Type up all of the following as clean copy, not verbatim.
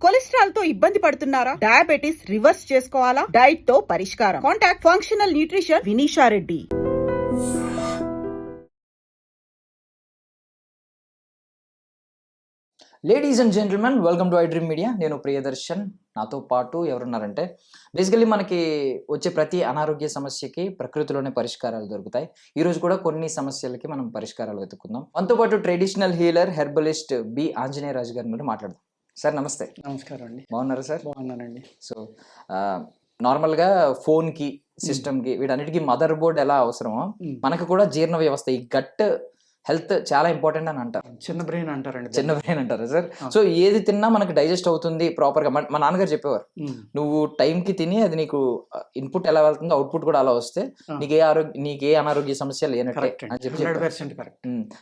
Cholesterol తో ఇబ్బంది పడుతున్నారా? డయాబెటిస్ రివర్స్ చేసుకోవాలా? డైట్ తో పరిష్కారం. Contact functional nutrition Vinisha Reddy. Ladies and gentlemen, welcome to iDream media. నేను ప్రియదర్శన్. నాతో పాటు ఎవరున్నారంటే, బేసికలీ మనకి వచ్చే ప్రతి అనారోగ్య సమస్యకి ప్రకృతిలోనే పరిష్కారాలు దొరుకుతాయి. ఈరోజు కూడా కొన్ని సమస్యలకి మనం పరిష్కారాలు వెతుక్కుందాం. మనతో పాటు traditional healer, herbalist B Anjaneyaraju గారి నుండి మాట్లాడదాం. సార్ నమస్తే. నమస్కారం అండి. బాగున్నారా సార్? బాగున్నానండి. సో నార్మల్గా ఫోన్కి, సిస్టమ్కి, వీటన్నిటికీ మదర్ బోర్డ్ ఎలా అవసరమో మనకు కూడా జీర్ణ వ్యవస్థ, ఈ గట్ హెల్త్ చాలా ఇంపార్టెంట్ అని అంటారు. చిన్న బ్రెయిన్ అంటారండి. చిన్న బ్రెయిన్ అంటారు సార్. సో ఏది తిన్నా మనకి డైజెస్ట్ అవుతుంది ప్రాపర్గా. మా నాన్నగారు చెప్పేవారు, నువ్వు టైంకి తిని అది నీకు ఇన్పుట్ ఎలా వెళ్తుందో అవుట్పుట్ కూడా అలా వస్తే నీకే అనారోగ్య సమస్య లేనట్టే అని చెప్పి.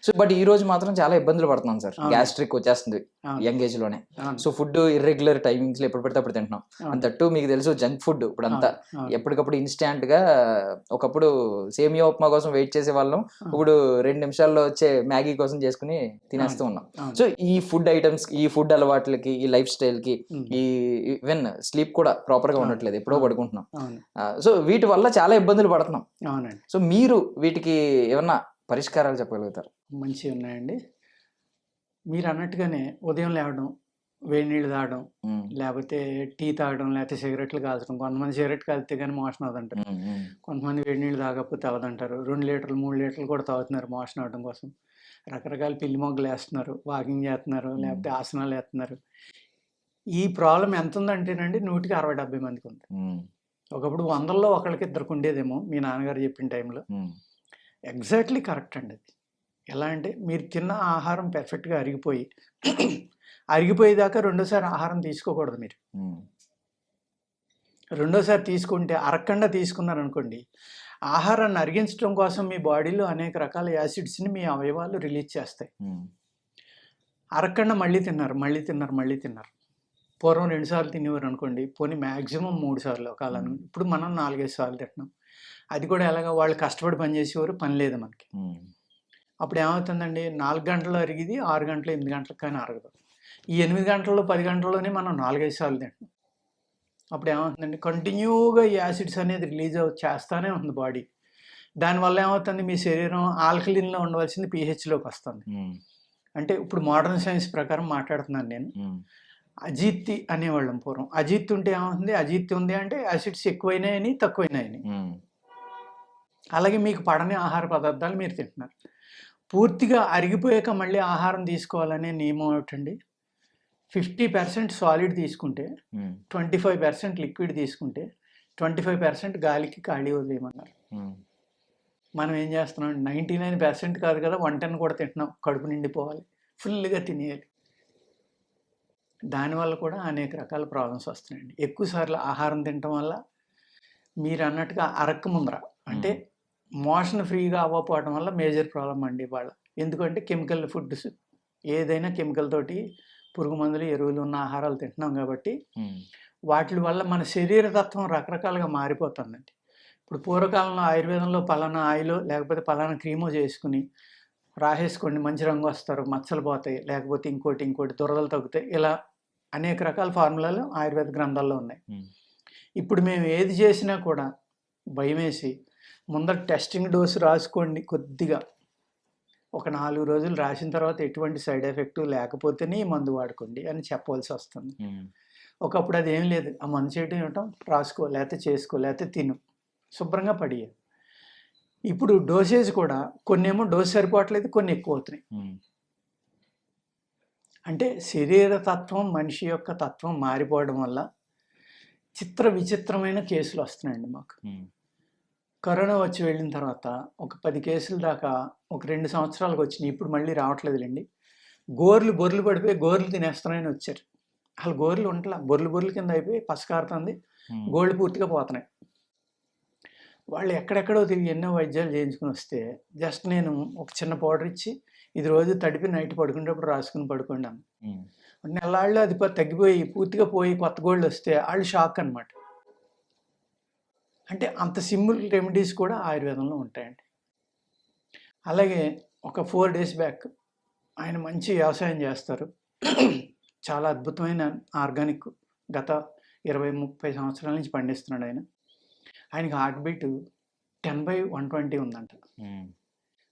సో బట్ ఈ రోజు మాత్రం చాలా ఇబ్బందులు పడుతున్నాం సార్. గ్యాస్ట్రిక్ వచ్చేస్తుంది యంగ్ ఏజ్ లోనే. సో ఫుడ్ ఇర్రెగ్యులర్ టైమింగ్స్ లో ఎప్పుడు పడితే అప్పుడు తింటున్నాం. అంతట్టు మీకు తెలుసు జంక్ ఫుడ్ ఇప్పుడు అంతా ఎప్పటికప్పుడు ఇన్స్టాంట్ గా. ఒకప్పుడు సేమియా ఉప్మా కోసం వెయిట్ చేసే వాళ్ళం, ఇప్పుడు 2 నిమిషాల్లో వచ్చే మ్యాగీ కోసం చేసుకుని తినేస్తూ ఉన్నాం. సో ఈ ఫుడ్ ఐటమ్స్, ఈ ఫుడ్ అలవాట్లకి, ఈ లైఫ్ స్టైల్ కి, ఈ ఈవెన్ స్లీప్ కూడా ప్రాపర్ గా ఉండట్లేదు, ఎప్పుడో పడుకుంటున్నాం. సో వీటి వల్ల చాలా ఇబ్బందులు పడుతున్నాం. సో మీరు వీటికి ఏమన్నా పరిష్కారాలు చెప్పగలుగుతారు? మంచిగా ఉన్నాయండి. మీరు అన్నట్టుగానే ఉదయం లేవడం, వేడి నీళ్ళు తాగడం, లేకపోతే టీ తాగడం, లేకపోతే సిగరెట్లు కాల్చడం. కొంతమంది సిగరెట్ కాలితే కానీ మోషన్ అవదంటారు, కొంతమంది వేడి నీళ్ళు తాగకపోతే అవదంటారు. 2 లీటర్లు 3 లీటర్లు కూడా తాగుతున్నారు మోషన్ అవడం కోసం. రకరకాల పిల్లి మొగ్గలు వేస్తున్నారు, వాకింగ్ చేస్తున్నారు, లేకపోతే ఆసనాలు వేస్తున్నారు. ఈ ప్రాబ్లం ఎంత ఉందంటేనండి 100కి 60-70 మందికి ఉంది. ఒకప్పుడు 100లో ఒకళ్ళకి 2కి ఉండేదేమో మీ నాన్నగారు చెప్పిన టైంలో. ఎగ్జాక్ట్లీ కరెక్ట్ అండి. అది ఎలా అంటే, మీరు తిన్న ఆహారం పెర్ఫెక్ట్గా అరిగిపోయేదాకా రెండోసారి ఆహారం తీసుకోకూడదు. మీరు రెండోసారి తీసుకుంటే అరగకుండా తీసుకున్నారనుకోండి, ఆహారాన్ని అరిగించడం కోసం మీ బాడీలో అనేక రకాల యాసిడ్స్ని మీ అవయవాలు రిలీజ్ చేస్తాయి. అరగకుండా మళ్ళీ తిన్నారు. పూర్వం 2 సార్లు తినేవారు అనుకోండి, పోనీ మ్యాక్సిమం 3 సార్లు కాలం. ఇప్పుడు మనం 4-5 సార్లు తింటున్నాం. అది కూడా ఎలాగా, వాళ్ళు కష్టపడి పనిచేసేవారు, పని లేదు మనకి. అప్పుడు ఏమవుతుందండి, 4 గంటలు అరిగిది 6 గంటలు 8 గంటలకు కానీ అరగదు. ఈ 8 గంటల్లో 10 గంటల్లోనే మనం 4-5 సార్లు తింటాం. అప్పుడు ఏమవుతుందండి, కంటిన్యూగా ఈ యాసిడ్స్ అనేది రిలీజ్ చేస్తూనే ఉంది బాడీ. దానివల్ల ఏమవుతుంది, మీ శరీరం ఆల్కలీన్లో ఉండవలసింది pHలోకి వస్తుంది. అంటే ఇప్పుడు మోడర్న్ సైన్స్ ప్రకారం మాట్లాడుతున్నాను నేను. అజీర్తి అనేవాళ్ళం పూర్వం. అజీర్తి ఉంటే ఏమవుతుంది, అజీర్తి ఉంది అంటే యాసిడ్స్ ఎక్కువైనాయని తక్కువైనాయని. అలాగే మీకు పడని ఆహార పదార్థాలు మీరు తింటున్నారు. పూర్తిగా అరిగిపోయాక మళ్ళీ ఆహారం తీసుకోవాలనే నియమం ఏమిటండి, 50% సాలిడ్ తీసుకుంటే, 25% లిక్విడ్ తీసుకుంటే, 25% గాలికి ఖాళీ వదిలేయమన్నారు. మనం ఏం చేస్తున్నాం, 99% కాదు కదా, 110 కూడా తింటున్నాం. కడుపు నిండిపోవాలి, ఫుల్గా తినేయాలి. దానివల్ల కూడా అనేక రకాల ప్రాబ్లమ్స్ వస్తున్నాయండి. ఎక్కువసార్లు ఆహారం తినటం వల్ల మీరు అన్నట్టుగా అరక్క ముందర అంటే మోషన్ ఫ్రీగా అవ్వకపోవడం వల్ల మేజర్ ప్రాబ్లం అండి ఇవాళ. ఎందుకంటే కెమికల్ ఫుడ్స్, ఏదైనా కెమికల్ తోటి, పురుగు మందులు, ఎరువులు ఉన్న ఆహారాలు తింటున్నాం కాబట్టి వాటి వల్ల మన శరీర తత్వం రకరకాలుగా మారిపోతుందండి. ఇప్పుడు పూర్వకాలంలో ఆయుర్వేదంలో పలానా ఆయిలో లేకపోతే పలానా క్రీమో చేసుకుని రాసేసుకోండి, మంచి రంగు వస్తారు, మచ్చలు పోతాయి, లేకపోతే ఇంకోటి దురదలు తగ్గుతాయి, ఇలా అనేక రకాల ఫార్ములాలు ఆయుర్వేద గ్రంథాల్లో ఉన్నాయి. ఇప్పుడు మేము ఏది చేసినా కూడా భయం వేసి, ముందర టెస్టింగ్ డోసు రాసుకోండి, కొద్దిగా ఒక 4 రోజులు రాసిన తర్వాత ఎటువంటి సైడ్ ఎఫెక్ట్ లేకపోతేనే ఈ మందు వాడుకోండి అని చెప్పవలసి వస్తుంది. ఒకప్పుడు అది ఏం లేదు, ఆ మందు చేయడం ఇవ్వటం, రాసుకో, లేకపోతే చేసుకో, లేకపోతే తిను, శుభ్రంగా పడియ. ఇప్పుడు డోసేజ్ కూడా కొన్నేమో డోసు సరిపోవట్లేదు, కొన్ని ఎక్కువ అవుతున్నాయి. అంటే శరీర తత్వం, మనిషి యొక్క తత్వం మారిపోవడం వల్ల విచిత్రమైన కేసులు వస్తున్నాయండి మాకు. కరోనా వచ్చి వెళ్ళిన తర్వాత ఒక 10 కేసుల దాకా ఒక 2 సంవత్సరాలకు వచ్చినాయి. ఇప్పుడు మళ్ళీ రావట్లేదులేండి. బొర్రెలు పడిపోయి గోర్లు తినేస్తున్నాయని వచ్చారు. అసలు గోర్లు ఉంటలా, బొర్రెలు కింద అయిపోయి పసకారుతుంది, గోళ్ళు పూర్తిగా పోతున్నాయి. వాళ్ళు ఎక్కడెక్కడో తిరిగి ఎన్నో వైద్యాలు చేయించుకుని వస్తే, జస్ట్ నేను ఒక చిన్న పౌడర్ ఇచ్చి, ఇది రోజు తడిపి నైట్ పడుకునేటప్పుడు రాసుకుని పడుకున్నాను. నెలళ్ళు అది తగ్గిపోయి పూర్తిగా పోయి కొత్త గోళ్ళు వస్తే వాళ్ళు షాక్ అనమాట. అంటే అంత సింపుల్ రెమెడీస్ కూడా ఆయుర్వేదంలో ఉంటాయండి. అలాగే ఒక 4 days బ్యాక్ ఆయన మంచి వ్యవసాయం చేస్తారు, చాలా అద్భుతమైన ఆర్గానిక్ గత 20-30 సంవత్సరాల నుంచి పండిస్తున్నాడు ఆయన. ఆయనకి హార్ట్ బీట్ 10/120 ఉందంట.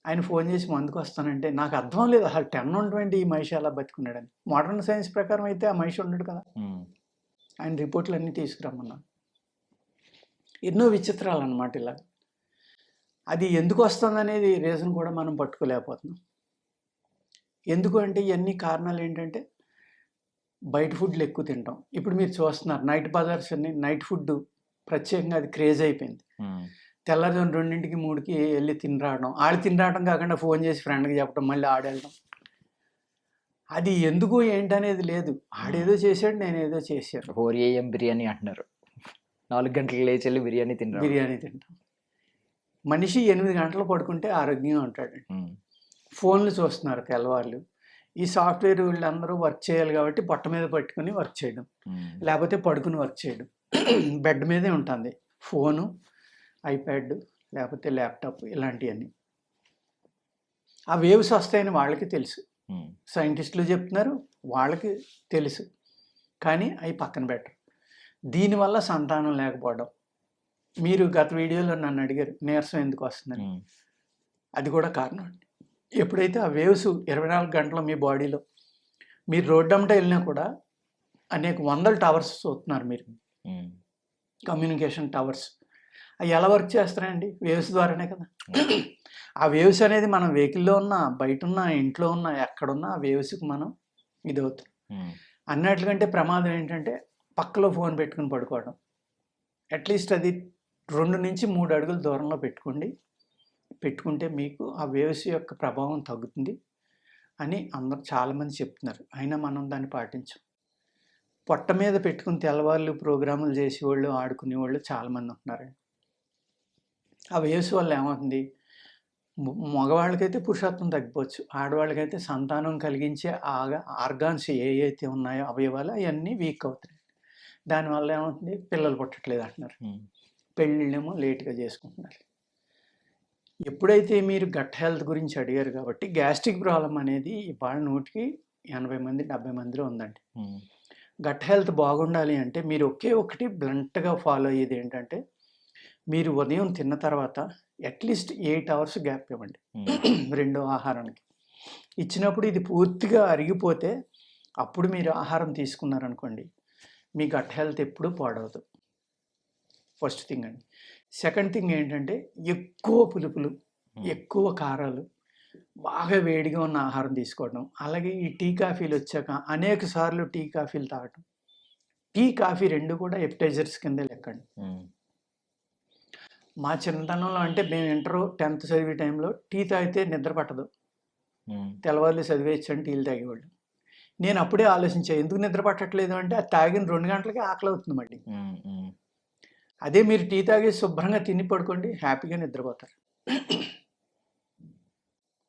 ఆయన ఫోన్ చేసి మందుకు వస్తానంటే నాకు అర్థం లేదు అసలు 10/120 ఈ మనిషి అలా బతుకున్నాడని. మోడర్న్ సైన్స్ ప్రకారం అయితే ఆ మనిషి ఉండడు కదా. ఆయన రిపోర్ట్లు అన్నీ తీసుకురమ్మన్నాను. ఎన్నో విచిత్రాలు అన్నమాట ఇలా. అది ఎందుకు వస్తుంది అనేది రీజన్ కూడా మనం పట్టుకోలేకపోతున్నాం. ఎందుకు అంటే ఇవన్నీ కారణాలు ఏంటంటే బయట ఫుడ్లు ఎక్కువ తింటాం. ఇప్పుడు మీరు చూస్తున్నారు నైట్ బజార్స్ అన్ని నైట్ ఫుడ్ ప్రత్యేకంగా అది క్రేజ్ అయిపోయింది. తెల్లవారుజామున 2ంటికి 3కి వెళ్ళి తిని రావడం, తిని రావడం కాకుండా ఫోన్ చేసి ఫ్రెండ్కి చెప్పడం, మళ్ళీ ఆడెళ్ళడం. అది ఎందుకు ఏంటనేది లేదు. ఆడేదో చేశాడు, నేనేదో చేశాను. 4 AM బిర్యానీ అంటున్నారు. 4 గంటలకు లేచి వెళ్ళి బిర్యానీ తింటాం. మనిషి 8 గంటలు పడుకుంటే ఆరోగ్యంగా ఉంటాడు. ఫోన్లు చూస్తున్నారు తెల్లవాళ్ళు. ఈ సాఫ్ట్వేర్ వీళ్ళందరూ వర్క్ చేయాలి కాబట్టి పొట్ట మీద పట్టుకుని వర్క్ చేయడం, లేకపోతే పడుకుని వర్క్ చేయడం. బెడ్ మీదే ఉంటుంది ఫోను, ఐప్యాడ్ లేకపోతే ల్యాప్టాప్ ఇలాంటివన్నీ. ఆ వేవ్స్ వస్తాయని వాళ్ళకి తెలుసు, సైంటిస్టులు చెప్తున్నారు, వాళ్ళకి తెలుసు, కానీ అవి పక్కన పెట్టరు. దీనివల్ల సంతానం లేకపోవడం. మీరు గత వీడియోలో నన్ను అడిగారు నీరసం ఎందుకు వస్తుందని. అది కూడా కారణం అండి. ఎప్పుడైతే ఆ వేవ్స్ 24 గంటలు మీ బాడీలో, మీరు రోడ్డు అమ్మట వెళ్ళినా కూడా అనేక వందల టవర్స్ చూస్తున్నారు మీరు, కమ్యూనికేషన్ టవర్స్. అవి ఎలా వర్క్ చేస్తారండి? వేవ్స్ ద్వారానే కదా. ఆ వేవ్స్ అనేది మనం వెహికల్లో ఉన్నా, బయట ఉన్నా, ఇంట్లో ఉన్నా, ఎక్కడున్నా ఆ వేవ్స్కి మనం ఇది అవుతాం. అన్నట్లుకంటే ప్రమాదం ఏంటంటే పక్కలో ఫోన్ పెట్టుకుని పడుకోవడం. అట్లీస్ట్ అది 2 నుంచి 3 అడుగుల దూరంలో పెట్టుకుంటే మీకు ఆ వేవ్స్ యొక్క ప్రభావం తగ్గుతుంది అని అందరూ చాలామంది చెప్తున్నారు. అయినా మనం దాన్ని పాటించాం. పొట్ట మీద పెట్టుకుని తెల్లవాళ్ళు ప్రోగ్రాములు చేసేవాళ్ళు, ఆడుకునేవాళ్ళు చాలామంది ఉంటున్నారండి. ఆ వేవ్స్ వల్ల ఏమవుతుంది, మగవాళ్ళకైతే పురుషత్వం తగ్గిపోవచ్చు, ఆడవాళ్ళకైతే సంతానం కలిగించే ఆర్గాన్స్ ఏవైతే ఉన్నాయో అవయవాలు అవన్నీ వీక్ అవుతాయి. దానివల్ల ఏమవుతుంది, పిల్లలు పుట్టట్లేదు అంటున్నారు, పెళ్ళిళ్ళేమో లేట్గా చేసుకుంటున్నారు. ఎప్పుడైతే మీరు గట్ హెల్త్ గురించి అడిగారు కాబట్టి గ్యాస్ట్రిక్ ప్రాబ్లం అనేది ఇవాళ 100కి 80 మంది 70 మందిలో ఉందండి. గట్ హెల్త్ బాగుండాలి అంటే మీరు ఒకే ఒకటి బ్లంట్గా ఫాలో అయ్యేది ఏంటంటే, మీరు ఉదయం తిన్న తర్వాత అట్లీస్ట్ 8 అవర్స్ గ్యాప్ ఇవ్వండి రెండో ఆహారానికి. ఇచ్చినప్పుడు ఇది పూర్తిగా అరిగిపోతే అప్పుడు మీరు ఆహారం తీసుకున్నారనుకోండి, మీ గట్ హెల్త్ ఎప్పుడూ పాడవదు. ఫస్ట్ థింగ్ అండి. సెకండ్ థింగ్ ఏంటంటే ఎక్కువ పులుపులు, ఎక్కువ కారాలు, బాగా వేడిగా ఉన్న ఆహారం తీసుకోవడం. అలాగే ఈ టీ కాఫీలు వచ్చాక అనేక సార్లు టీ కాఫీలు తాగటం. టీ కాఫీ 2 కూడా ఎపిటైజర్స్ కింద లెక్కండి. మా చిన్నతనంలో అంటే మేము ఇంటర్ 10th చదివే టైంలో టీ తాగితే నిద్ర పట్టదు, తెల్లవారులు చదివేయచ్చని టీలు తాగేవాళ్ళు. నేను అప్పుడే ఆలోచించాను ఎందుకు నిద్ర పట్టట్లేదు అంటే, అది తాగిన 2 గంటలకే ఆకలి అవుతుంది మళ్ళీ. అదే మీరు టీ తాగి శుభ్రంగా తిని పడుకోండి, హ్యాపీగా నిద్రపోతారు.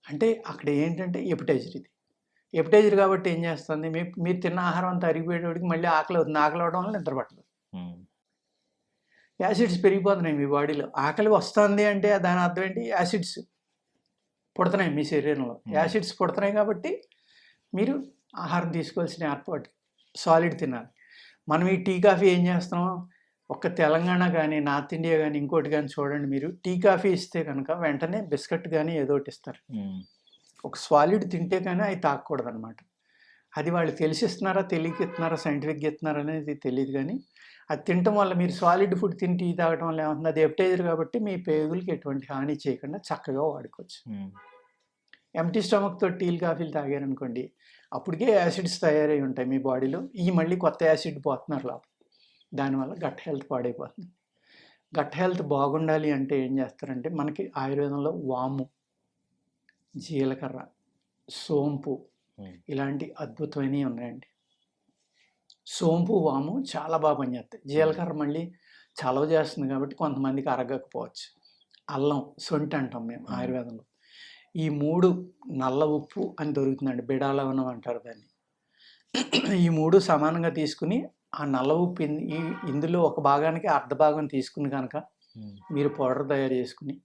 అంటే అక్కడ ఏంటంటే ఎపిటైజర్. ఇది ఎపిటైజర్ కాబట్టి ఏం చేస్తుంది, మీరు తిన్న ఆహారం అంతా అరిగిపోయేటప్పటికి మళ్ళీ ఆకలి అవుతుంది. ఆకలి అవడం వల్ల నిద్ర పట్టదు. యాసిడ్స్ పెరిగిపోతున్నాయి మీ బాడీలో. ఆకలి వస్తుంది అంటే దాని అర్థం ఏంటి, యాసిడ్స్ పుడుతున్నాయి మీ శరీరంలో. యాసిడ్స్ పుడుతున్నాయి కాబట్టి మీరు ఆహారం తీసుకోవాల్సిన ఏర్పాటు సాలిడ్ తినాలి. మనం ఈ టీ కాఫీ ఏం చేస్తున్నాం, ఒక్క తెలంగాణ కానీ నార్త్ ఇండియా కానీ ఇంకోటి కానీ చూడండి, మీరు టీ కాఫీ ఇస్తే కనుక వెంటనే బిస్కెట్ కానీ ఏదో ఒకటి ఇస్తారు. ఒక సాలిడ్ తింటే కానీ అవి తాగకూడదు అనమాట. అది వాళ్ళు తెలిసిస్తున్నారా, తెలియక ఇస్తున్నారా, సైంటిఫిక్గా ఇస్తున్నారా అనేది తెలియదు. కానీ అది తినటం వల్ల, మీరు సాలిడ్ ఫుడ్ తిని టీ తాగటం వల్ల ఏమవుతుంది, అది ఎపిటైజర్ కాబట్టి మీ పేగులకి ఎటువంటి హాని చేయకుండా చక్కగా వాడుకోవచ్చు. ఎంటీ స్టమక్తో టీలు కాఫీలు తాగారనుకోండి, అప్పటికే యాసిడ్స్ తయారై ఉంటాయి మీ బాడీలో. ఈ మళ్ళీ కొత్త యాసిడ్ పోతున్నారు లోపల. దానివల్ల గట్ హెల్త్ పాడైపోతుంది. గట్ హెల్త్ బాగుండాలి అంటే ఏం చేస్తారంటే, మనకి ఆయుర్వేదంలో వాము, జీలకర్ర, సోంపు ఇలాంటి అద్భుతమైనవి ఉన్నాయండి. సోంపు, వాము చాలా బాగా పనిచేస్తాయి. జీలకర్ర మళ్ళీ చలవ చేస్తుంది కాబట్టి కొంతమందికి అరగకపోవచ్చు. అల్లం, సొంటి అంటాం మేము ఆయుర్వేదంలో. ఈ 3 నల్ల ఉప్పు అని దొరుకుతుందండి, బిడాలవనం అంటారు దాన్ని. ఈ 3 సమానంగా తీసుకుని ఆ నల్ల ఉప్పు ఇందులో ఒక భాగానికి అర్ధ భాగం తీసుకుని కనుక మీరు పౌడర్ తయారు చేసుకుని,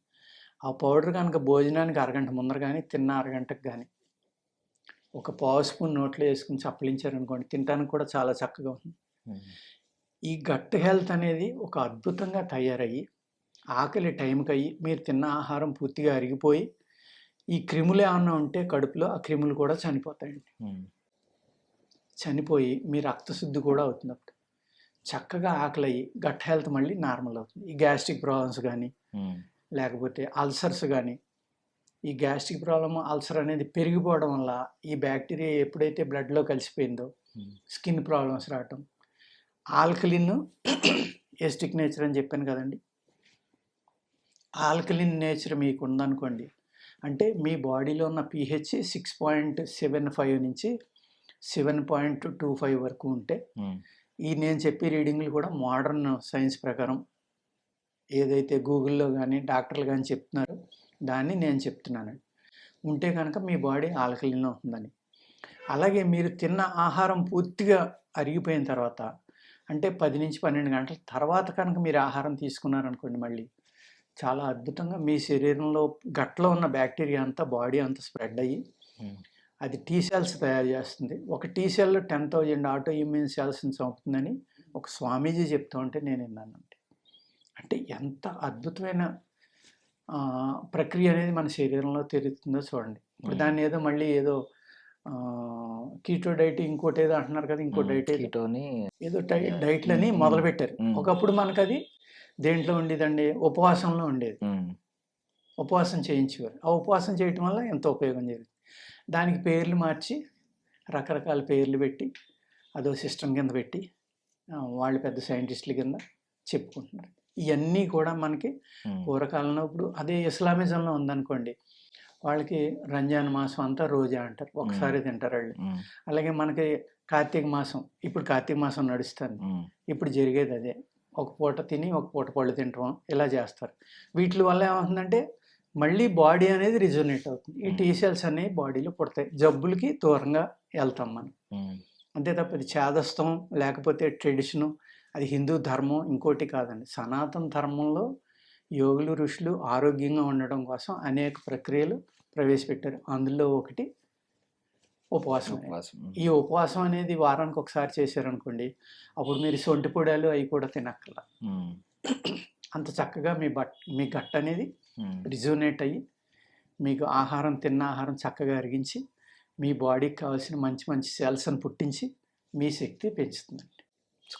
ఆ పౌడర్ కనుక భోజనానికి అరగంట ముందర కానీ తిన్న అరగంటకు కానీ ఒక పావు స్పూన్ నోట్లో వేసుకుని చప్పలించారనుకోండి, తినడానికి కూడా చాలా చక్కగా ఉంటుంది. ఈ గట్ హెల్త్ అనేది ఒక అద్భుతంగా తయారయ్యి, ఆకలి టైంకి అయ్యి, మీరు తిన్న ఆహారం పూర్తిగా అరిగిపోయి, ఈ క్రిములు ఏమన్నా ఉంటే కడుపులో ఆ క్రిములు కూడా చనిపోతాయండి. చనిపోయి మీ రక్తశుద్ధి కూడా అవుతుంది. అప్పుడు చక్కగా ఆకలి అయ్యి గట్ హెల్త్ మళ్ళీ నార్మల్ అవుతుంది. ఈ గ్యాస్ట్రిక్ ప్రాబ్లమ్స్ కానీ, లేకపోతే అల్సర్స్ కానీ, ఈ గ్యాస్ట్రిక్ ప్రాబ్లమ్, అల్సర్ అనేది పెరిగిపోవడం వల్ల ఈ బ్యాక్టీరియా ఎప్పుడైతే బ్లడ్లో కలిసిపోయిందో స్కిన్ ప్రాబ్లమ్స్ రావటం. ఆల్కలిన్ ఎస్టిక్ నేచర్ అని చెప్పాను కదండి. ఆల్కలిన్ నేచర్ మీకు ఉందనుకోండి, అంటే మీ బాడీలో ఉన్న pH 6.75 నుంచి 7.25 వరకు ఉంటే, ఈ నేను చెప్పే రీడింగ్లు కూడా మోడర్న్ సైన్స్ ప్రకారం ఏదైతే గూగుల్లో కానీ డాక్టర్లు కానీ చెప్తున్నారో దాన్ని నేను చెప్తున్నానండి. ఉంటే కనుక మీ బాడీ ఆల్కలిన్లో ఉంటుందని. అలాగే మీరు తిన్న ఆహారం పూర్తిగా అరిగిపోయిన తర్వాత, అంటే 10 నుంచి 12 గంటల తర్వాత కనుక మీరు ఆహారం తీసుకున్నారనుకోండి, మళ్ళీ చాలా అద్భుతంగా మీ శరీరంలో గట్లో ఉన్న బ్యాక్టీరియా అంతా బాడీ అంతా స్ప్రెడ్ అయ్యి అది టీ సెల్స్ తయారు చేస్తుంది. ఒక టీ సెల్ 10,000 ఆటో ఇమ్యూన్ సెల్స్ని చంపుతుందని ఒక స్వామీజీ చెప్తూ ఉంటే నేను విన్నానండి. అంటే ఎంత అద్భుతమైన ప్రక్రియ అనేది మన శరీరంలో తిరుగుతుందో చూడండి. ఇప్పుడు దాన్ని ఏదో మళ్ళీ ఏదో కీటో డైట్ ఇంకోటి ఏదో అంటున్నారు కదా, ఇంకో డైట్ ఏదో డైట్లని మొదలుపెట్టారు. ఒకప్పుడు మనకు అది దేంట్లో ఉండేదండి, ఉపవాసంలో ఉండేది. ఉపవాసం చేయించేవారు. ఆ ఉపవాసం చేయటం వల్ల ఎంతో ఉపయోగం జరిగింది. దానికి పేర్లు మార్చి రకరకాల పేర్లు పెట్టి అదో సిస్టమ్ కింద పెట్టి వాళ్ళు పెద్ద సైంటిస్టుల కింద చెప్పుకుంటున్నారు. ఇవన్నీ కూడా మనకి పూర్వకాలంలో, ఇప్పుడు అదే ఇస్లామిజంలో ఉందనుకోండి, వాళ్ళకి రంజాన్ మాసం అంతా రోజా అంటారు, ఒకసారి తింటారు వాళ్ళు. అలాగే మనకి కార్తీక మాసం, ఇప్పుడు కార్తీక మాసం నడుస్తుంది, ఇప్పుడు జరిగేది అదే. ఒక పూట తిని ఒక పూట పళ్ళు తింటాం, ఇలా చేస్తారు. వీటి వల్ల ఏమవుతుందంటే మళ్ళీ బాడీ అనేది రిజోనేట్ అవుతుంది. ఈ టీ సెల్స్ అనేవి బాడీలో పుడతాయి. జబ్బులకి దూరంగా వెళ్తాం మనం. అంతే తప్ప అది చేదస్తం లేకపోతే ట్రెడిషను, అది హిందూ ధర్మం ఇంకోటి కాదండి. సనాతన ధర్మంలో యోగులు ఋషులు ఆరోగ్యంగా ఉండడం కోసం అనేక ప్రక్రియలు ప్రవేశపెట్టారు. అందులో ఒకటి ఉపవాసం. ఈ ఉపవాసం అనేది వారానికి ఒకసారి చేశారనుకోండి, అప్పుడు మీరు సొంటి పొడాలు అవి కూడా తినక్కర్లా. అంత చక్కగా మీ గట్ అనేది రిజోనేట్ అయ్యి మీకు ఆహారం, తిన్న ఆహారం చక్కగా అరిగించి మీ బాడీకి కావాల్సిన మంచి మంచి సెల్స్ని పుట్టించి మీ శక్తి పెంచుతుందండి.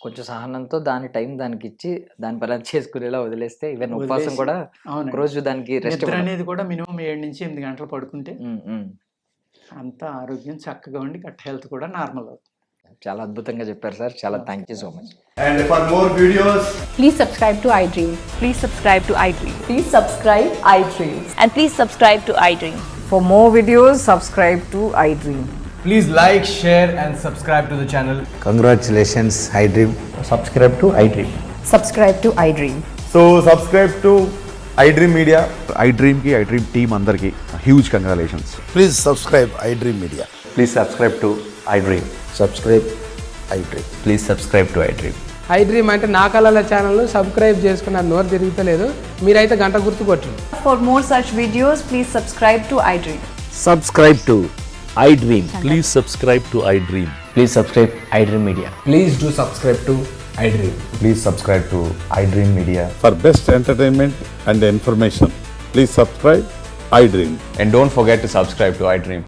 కొంచెం సహనంతో దాని టైం దానికి ఇచ్చి దాని పని చేసుకునేలా వదిలేస్తే ఈవెన్ ఉపవాసం కూడా రోజు దానికి నిద్ర అనేది కూడా మినిమం 7 నుంచి 8 గంటలు పడుకుంటే అంతా ఆరోగ్యం చక్కగా ఉండి గట్ హెల్త్ కూడా నార్మల్ అవుతుంది. చాలా అద్భుతంగా చెప్పారు సార్. చాలా thank you so much. And for more videos, Please subscribe to iDream. Please subscribe to iDream. Please subscribe iDream. And please subscribe to iDream. For more videos, subscribe to iDream. please like, share and subscribe to the channel. Congratulations, iDream. Subscribe to iDream. Subscribe to iDream. So subscribe to iDream Media. iDream ki iDream team andarki huge congratulations. Please subscribe iDream Media. Please subscribe to iDream. Subscribe iDream. Please subscribe to iDream. iDream అంటే నా కళల channel subscribe చేసుకున్న నోరు తిరుగుతలేదు, మీరైతే గంట గుర్తు కొట్టండి. For more such videos, please subscribe to iDream. Subscribe to iDream. Please subscribe to iDream. Please subscribe iDream Media. Please do subscribe to iDream. Please subscribe to iDream Media. For best entertainment and information, please subscribe iDream. And don't forget to subscribe to iDream.